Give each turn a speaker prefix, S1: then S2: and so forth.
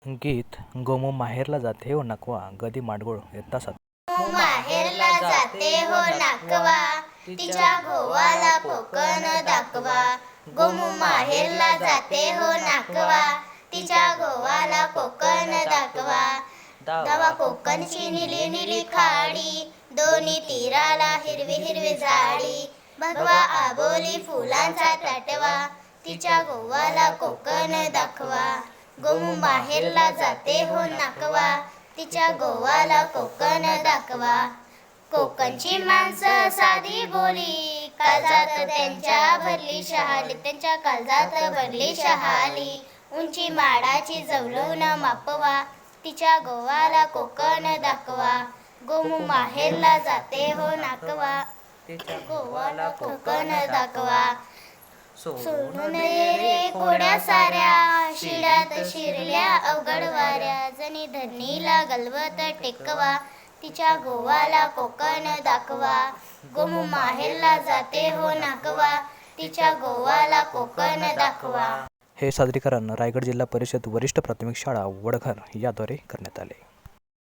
S1: गीत गोमू माहेरला जाते हो नकवा गदी माडगोळ येता सात.
S2: माहेरला जाते हो नाकवा तिच्या गोवाला कोकण दाखवा. गोमू माहेरला जाते हो नाकवा तिच्या गोवाला कोकण दाखवा. दावा कोकणची निली निली खाडी दोन्ही तीराला हिरवी हिरवी झाडी. भगवा आबोली फुलांचा ताटवा तिच्या गोवाला कोकण दाखवा. गोमू माहेरला जाते हो नाकवा तिच्या गोवाला कोकण दाखवा. कोकणची माणसं साधी बोली काळजात त्यांच्या भरली शहाली. त्यांच्या काळजात भरली शहाली. उंची माडाची जवळून मापवा तिच्या गोवाला कोकण दाखवा. गोमू माहेरला जाते हो नाकवा तिच्या गोवाला कोकण दाखवा. सोडून रे कोड्या साऱ्या शिड्यात शिरल्या अवघड वाऱ्या. जणी धरणीला गलवत टेकवा तिच्या गोवाला कोकण दाखवा. गोमू माहेरला जाते हो नाकवा तिच्या गोवाला कोकण दाखवा.
S1: हे सादरीकरण रायगड जिल्हा परिषद वरिष्ठ प्राथमिक शाळा वडघर याद्वारे करण्यात आले.